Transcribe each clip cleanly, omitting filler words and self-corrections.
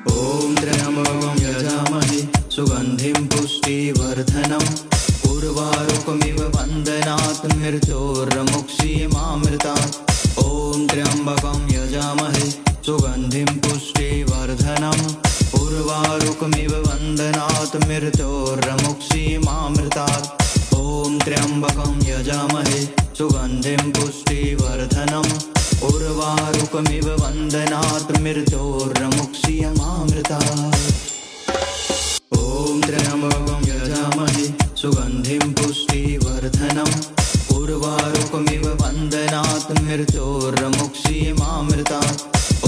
ॐ त्र्यम्बकं यजामहे सुगन्धिं पुष्टिवर्धनम् उर्वारुकमिव बन्धनात् मृत्योर्मुक्षीयमामृतात्। ॐ त्र्यम्बकं यजामहे सुगन्धिं पुष्टिवर्धनम् उर्वारुकमिव बन्धनात् मृत्योर्मुक्षीयमामृतात्। ॐ त्र्यम्बकं यजामहे सुगन्धिं पुष्टिवर्धनम् उर्वारुकमिव बन्धनात् मृत्योर्मुक्षीयमामृतात्। ॐ त्र्यम्बकं यजामहे सुगन्धिं पुष्टिवर्धनम् उर्वारुकमिव बन्धनात् मृत्योर्मुक्षीयमामृतात्।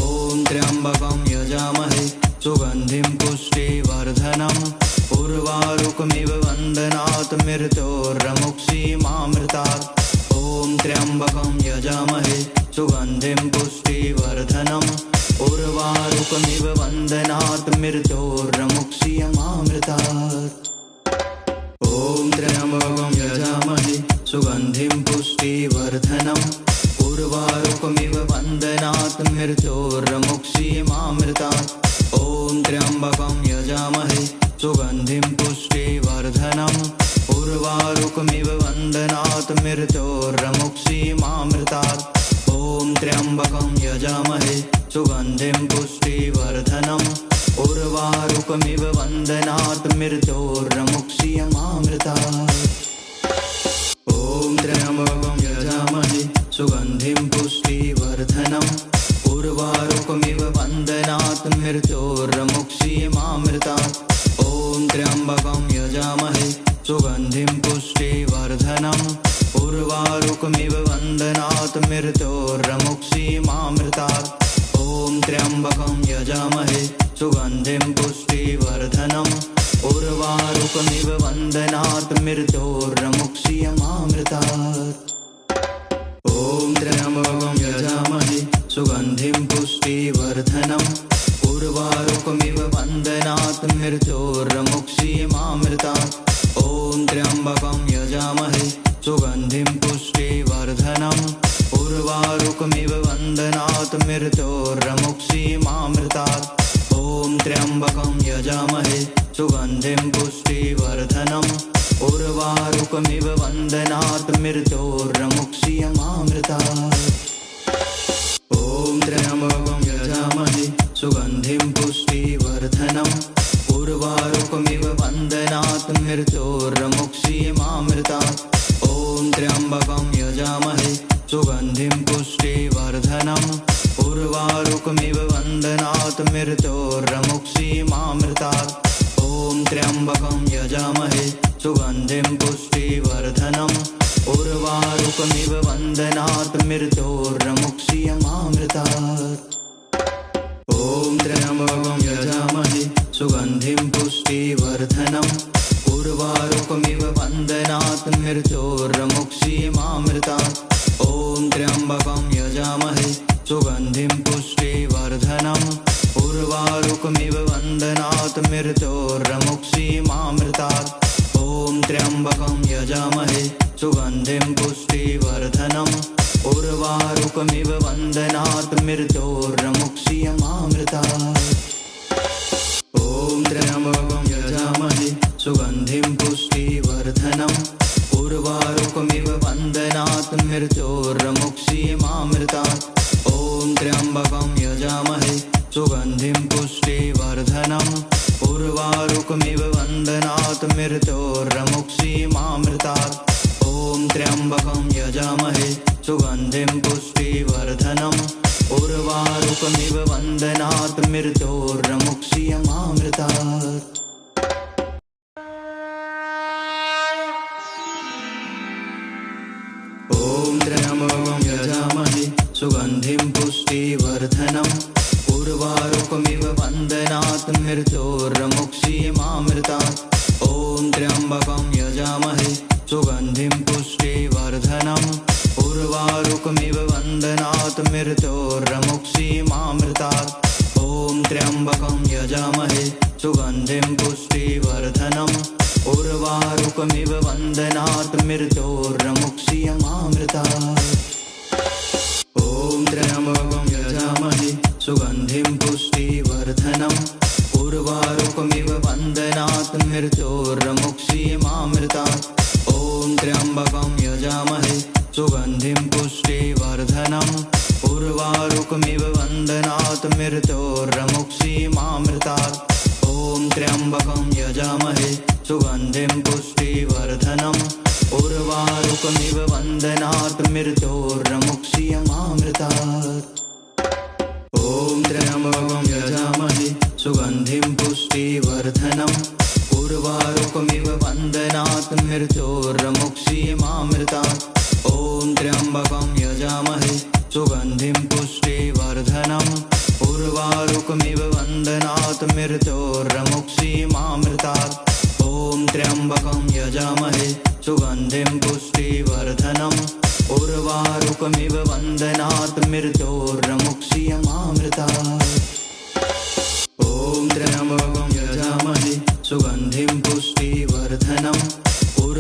ॐ त्र्यम्बकं यजामहे सुगन्धिं पुष्टिवर्धनम् उर्वारुकमिव बन्धनात् मृत्योर्मुक्षीयमामृतात्। ॐ त्र्यम्बकं यजामहे सुगन्धिं पुष्टिवर्धनम् उर्वारुकमिव बन्धनात् मृत्योर्मुक्षीयमामृतात्। ॐ त्र्यम्बकं यजामहे सुगन्धिं पुष्टिवर्धनम् उर्वारुकमिव बन्धनात् मृत्योर्मुक्षीयमामृतात्। ॐ त्र्यम्बकं यजामहे सुगन्धिं पुष्टिवर्धनम् उर्वारुकमिव बन्धनात् मृत्योर्मुक्षीयमामृतात्। ॐ त्र्यम्बकं यजामहे सुगन्धिं पुष्टिवर्धनम् उर्वारुकमिव बन्धनात् मृत्योर्मुक्षीयमामृतात्। ॐ त्र्यम्बकं यजामहे सुगन्धिं पुष्टिवर्धनम् उर्वारुकमिव बन्धनात् मृत्योर्मुक्षीयमामृतात्। ॐ त्र्यम्बकं यजामहे सुगन्धिं पुष्टिवर्धनम् उर्वारुकमिव बन्धनात् मृत्योर्मुक्षीयमामृतात्। ॐ त्र्यम्बकं यजामहे सुगन्धिं पुष्टिवर्धनम् उर्वारुकमिव बन्धनात् मृत्योर्मुक्षीयमामृतात्। ॐ त्र्यम्बकं यजामहे सुगन्धिं पुष्टिवर्धनम् उर्वारुकमिव बन्धनात् मृत्योर्मुक्षीयमामृतात्। ॐ त्र्यम्बकं यजामहे सुगन्धिं पुष्टिवर्धनम् उर्वारुकमिव बन्धनात् मृत्योर्मुक्षीयमामृतात्। ॐ त्र्यम्बकं यजामहे सुगन्धिं पुष्टिवर्धनम् उर्वारुकमिव बन्धनात् मृत्योर्मुक्षीयमामृतात्। ॐ त्र्यम्बकं यजामहे सुगन्धिं पुष्टिवर्धनम् उर्वारुकमिव बन्धनात् मृत्योर्मुक्षीयमामृतात्। ॐ त्र्यम्बकं यजामहे सुगन्धिं पुष्टिवर्धनम् उर्वारुकमिव बन्धनात् मृत्योर्मुक्षीयमामृतात्। ॐ त्र्यम्बकं यजामहे सुगन्धिं पुष्टिवर्धनम् उर्वारुकमिव बन्धनात् मृत्योर्मुक्षीयमामृतात्। ॐ त्र्यम्बकं यजामहे सुगन्धिं पुष्टिवर्धनम् उर्वारुकमिव बन्धनात् मृत्योर्मुक्षीयमामृतात्। ॐ त्र्यम्बकं यजामहे सुगन्धिं पुष्टिवर्धनम् उर्वारुकमिव बन्धनात् मृत्योर्मुक्षीयमामृतात्। ॐ त्र्यम्बकं यजामहे सुगन्धिं पुष्टिवर्धनम् उर्वारुकमिव बन्धनात् मृत्योर्मुक्षीयमामृतात्। ॐ त्र्यम्बकं यजामहे सुगन्धिं पुष्टिवर्धनम् उर्वारुकमिव बन्धनात् मृत्योर्मुक्षीयमामृतात्। ॐ त्र्यम्बकं यजामहे सुगन्धिं पुष्टिवर्धनम् उर्वारुकमिव बन्धनात् मृत्योर्मुक्षीयमामृतात्। ॐ त्र्यम्बकं यजामहे सुगन्धिं पुष्टिवर्धनम् उर्वारुकमिव बन्धनात् मृत्योर्मुक्षीयमामृतात्। ॐ त्र्यम्बकं यजामहे सुगन्धिं पुष्टिवर्धनम् उर्वारुकमिव बन्धनात् मृत्योर्मुक्षीयमामृतात्। ॐ त्र्यम्बकं यजामहे सुगन्धिं पुष्टिवर्धनम् उर्वारुकमिव बन्धनात् मृत्योर्मुक्षीयमामृतात्। ॐ त्र्यम्बकं यजामहे सुगन्धिं पुष्टिवर्धनम् उर्वारुकमिव बन्धनात् मृत्योर्मुक्षीयमामृतात्। ॐ त्र्यम्बकं यजामहे सुगन्धिं पुष्टिवर्धनम् पुष्टिवर्धनम् उर्वारुकमिव वन्दनात् मृत्योर्मुक्षीमामृतात् ॐ त्र्यम्बकं यजामहे सुगन्धिं पुष्टिवर्धनम् उर्वारुकमिव वन्दनात् मृत्योर्मुक्षीमामृतात् ॐ त्र्यम्बकं यजामहे सुगन्धिं पुष्टिवर्धनम् उर्वारुकमिव वन्दनात् मृत्योर्मुक्षीमामृतात् ॐ त्र्यम्बकं यजामहे सुगन्धिं पुष्टिवर्धनम् उर्वारुकमिव वन्दनात् मृत्योर्मुक्षीमामृतात् ॐ त्र्यम्बकं यजामहे सुगन्धिं पुष्टिवर्धनम् उर्वारुकमिव वन्दनात् मृत्योर्मुक्षीमामृतात् ॐ त्र्यम्बकं यजामहे सुगन्धिं पुष्टिवर्धनम्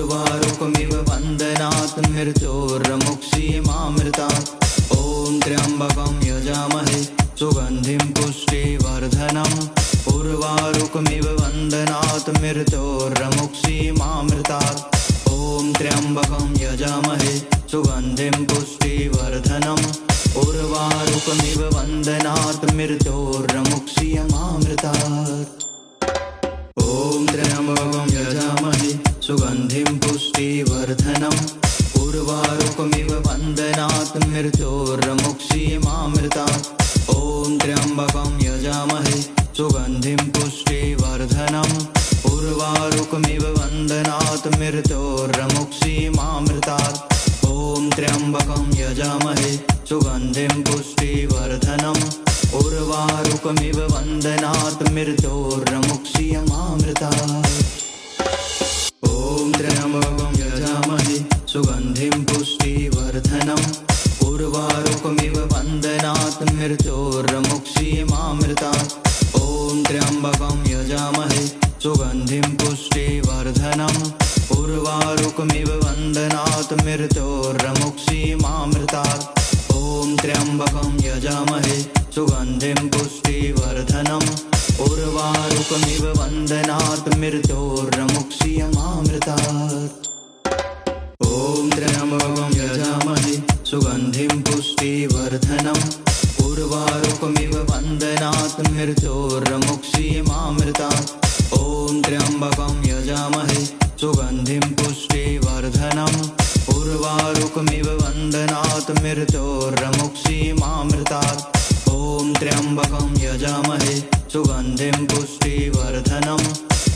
उर्वारुकमिव वन्दनात् मृत्योर्मुक्षीमामृतात् ॐ त्र्यम्बकं यजामहे सुगन्धिं पुष्टिवर्धनम् उर्वारुकमिव वन्दनात् मृत्योर्मुक्षीमामृतात् ॐ त्र्यम्बकं यजामहे सुगन्धिं पुष्टिवर्धनम् उर्वारुकमिव वन्दनात् मृत्योर्मुक्षीमामृतात् ॐ त्र्यम्बकं यजामहे सुगन्धिं पुष्टिवर्धनम् उर्वारुकमिव वन्दनात् मृत्योर्मुक्षीमामृतात् ॐ त्र्यम्बकं यजामहे सुगन्धिं पुष्टिवर्धनम् उर्वारुकमिव वन्दनात् मृत्योर्मुक्षीमामृतात् ॐ त्र्यम्बकं यजामहे सुगन्धिं पुष्टिवर्धनम् उर्वारुकमिव वन्दनात् मृत्योर्मुक्षीमामृतात् ॐ त्र्यम्बकं यजामहे सुगन्धिं पुष्टिवर्धनम् उर्वारुकमिव वन्दनात् मृत्योर्मुक्षीमामृतात् ॐ त्र्यम्बकं यजामहे सुगन्धिं पुष्टिवर्धनम् उर्वारुकमिव वन्दनात् मृत्योर्मुक्षीमामृतात् ॐ त्र्यम्बकं यजामहे सुगन्धिं पुष्टिवर्धनम् उर्वारुकमिव वन्दनात् मृत्योर्मुक्षीमामृतात् ॐ त्र्यम्बकं यजामहे सुगन्धिं पुष्टिवर्धनम् उर्वारुकमिव वन्दनात् मृत्योर्मुक्षीमामृतात् ॐ त्र्यम्बकं यजामहे सुगन्धिं पुष्टिवर्धनम् उर्वारुकमिव वन्दनात् मृत्योर्मुक्षीमामृतात् ॐ त्र्यम्बकं यजामहे सुगन्धिं पुष्टिवर्धनम्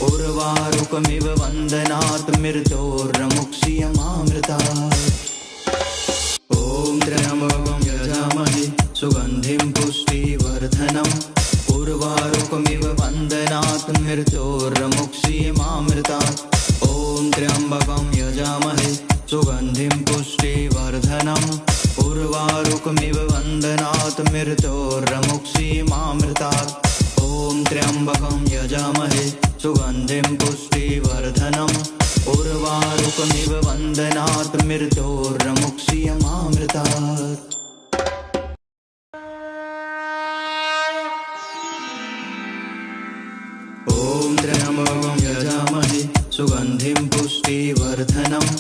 उर्वारुकमिव वन्दनात् मृत्योर्मुक्षीमामृतात् ॐ त्र्यम्बकं यजामहे सुगन्धिं पुष्टिवर्धनम् उर्वारुकमिव वन्दनात् मृत्योर्मुक्षीमामृतात् ॐ त्र्यम्बकं यजामहे सुगन्धिं पुष्टिवर्धनम् उर्वारुकमिव वन्दनात् मृत्योर्मुक्षीमामृतात् ॐ त्र्यम्बकं यजामहे सुगन्धिं पुष्टिवर्धनम् उर्वारुकमिव वन्दनात् मृत्योर्मुक्षीमामृतात् ॐ त्र्यम्बकं यजामहे सुगन्धिं पुष्टिवर्धनम्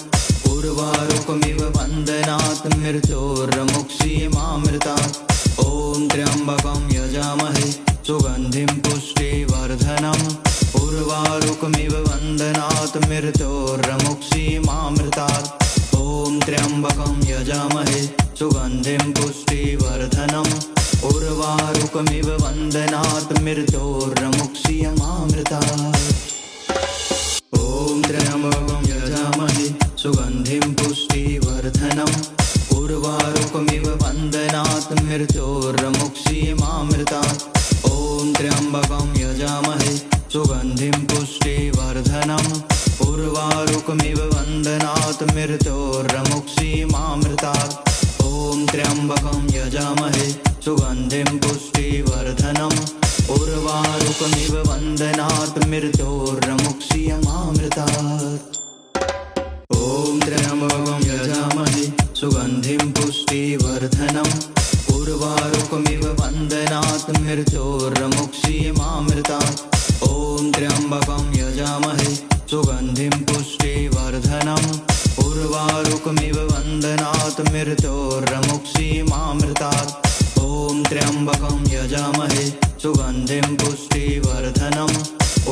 उर्वारुकमिव वन्दनात् मृत्योर्मुक्षीमामृतात् ॐ त्र्यम्बकं यजामहे सुगन्धिं पुष्टिवर्धनम् उर्वारुकमिव वन्दनात् मृत्योर्मुक्षीमामृतात् ॐ त्र्यम्बकं यजामहे सुगन्धिं पुष्टिवर्धनम् उर्वारुकमिव वन्दनात् मृत्योर्मुक्षीमामृतात् ॐ त्र्यम्बकं यजामहे सुगन्धिं पुष्टिवर्धनम् उर्वारुकमिव वन्दनात् मृत्योर्मुक्षीमामृतात् ॐ त्र्यम्बकं यजामहे सुगन्धिं पुष्टिवर्धनम् उर्वारुकमिव वन्दनात् मृत्योर्मुक्षीमामृतात् ॐ त्र्यम्बकं यजामहे सुगन्धिं पुष्टिवर्धनम् उर्वारुकमिव वन्दनात् मृत्योर्मुक्षीमामृतात् ॐ त्र्यम्बकं यजामहे सुगन्धिं पुष्टिवर्धनम् उर्वारुकमिव वन्दनात् मृत्योर्मुक्षीमामृतात् ॐ त्र्यम्बकं यजामहे सुगन्धिं पुष्टिवर्धनम् उर्वारुकमिव वन्दनात् मृत्योर्मुक्षीमामृतात्। ॐ त्र्यम्बकं यजामहे सुगन्धिं पुष्टिवर्धनम्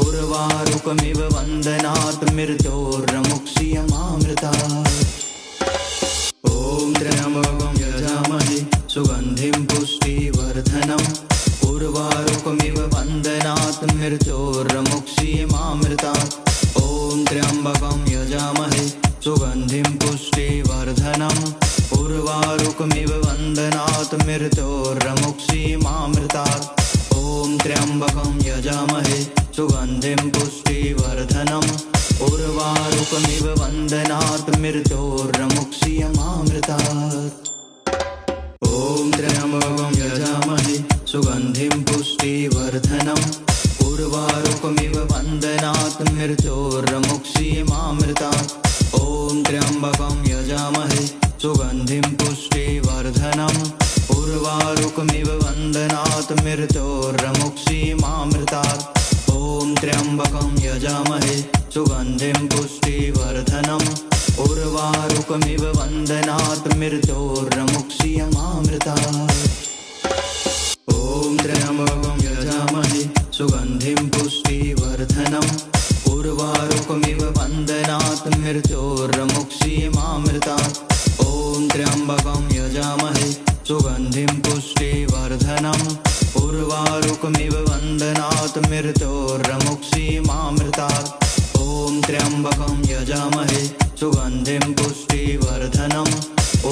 उर्वारुकमिव वन्दनात् मृत्योर्मुक्षीमामृतात्। ॐ त्र्यम्बकं यजामहे सुगन्धिं पुष्टिवर्धनम् उर्वारुकमिव वन्दनात् मृत्योर्मुक्षीमामृतात्। ॐ त्र्यम्बकं यजामहे सुगन्धिं पुष्टिवर्धनम् उर्वारुकमिव वन्दनात् मृत्योर्मुक्षीमामृतात्। ॐ त्र्यम्बकं यजामहे सुगन्धिं पुष्टिवर्धनम् उर्वारुकमिव वन्दनात् मृत्योर्मुक्षीमामृतात्। ॐ त्र्यम्बकं यजामहे सुगन्धिं पुष्टिवर्धनम् उर्वारुकमिव वन्दनात् मृत्योर्मुक्षीमामृतात्। ॐ त्र्यम्बकं यजामहे सुगन्धिं पुष्टिवर्धनम् उर्वारुकमिव वन्दनात् मृत्योर्मुक्षीमामृतात्। ॐ त्र्यम्बकं यजामहे सुगन्धिं पुष्टिवर्धनम् उर्वारुकमिव वन्दनात् मृत्योर्मुक्षीमामृतात्। ॐ त्र्यम्बकं यजामहे सुगन्धिं पुष्टिवर्धनम् उर्वारुकमिव वन्दनात् मृत्योर्मुक्षीमामृतात्। ॐ त्र्यम्बकं यजामहे सुगन्धिं पुष्टिवर्धनम् उर्वारुकमिव वन्दनात् मृत्योर्मुक्षीमामृतात्। ॐ त्र्यम्बकं यजामहे सुगन्धिं पुष्टिवर्धनम्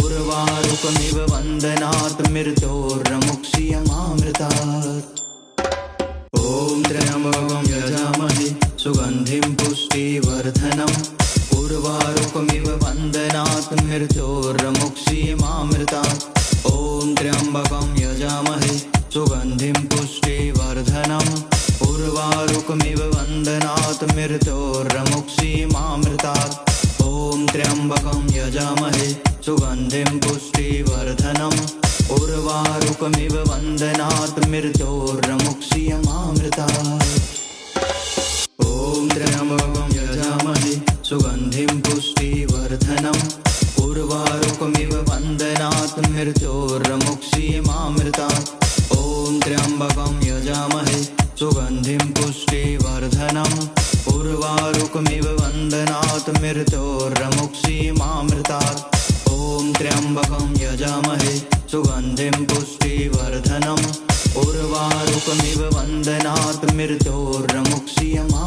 उर्वारुकमिव वन्दनात् मृत्योर्मुक्षीमामृतात्। ॐ त्र्यम्बकं यजामहे सुगन्धिं पुष्टिवर्धनम् उर्वारुकमिव वन्दनात् मृत्योर्मुक्षीमामृतात्। ॐ त्र्यम्बकं यजामहे सुगन्धिं पुष्टिवर्धनम् उर्वारुकमिव वन्दनात् मृत्योर्मुक्षीमामृतात्। ॐ त्र्यम्बकं यजामहे सुगन्धिं पुष्टिवर्धनम् उर्वारुकमिव वन्दनात् मृत्योर्मुक्षीमामृतात्। ॐ त्र्यम्बकं यजामहे सुगन्धिं पुष्टिवर्धनम् उर्वारुकमिव वन्दनात् मृत्योर्मुक्षीमामृतात्। ॐ त्र्यम्बकं यजामहे सुगन्धिं पुष्टिवर्धनम् उर्वारुकमिव वन्दनात् मृत्योर्मुक्षीमामृतात्। ॐ त्र्यम्बकं यजामहे सुगन्धिं पुष्टिवर्धनम् उर्वारुकमिव वन्दनात् मृत्योर्मुक्षीमामृतात्।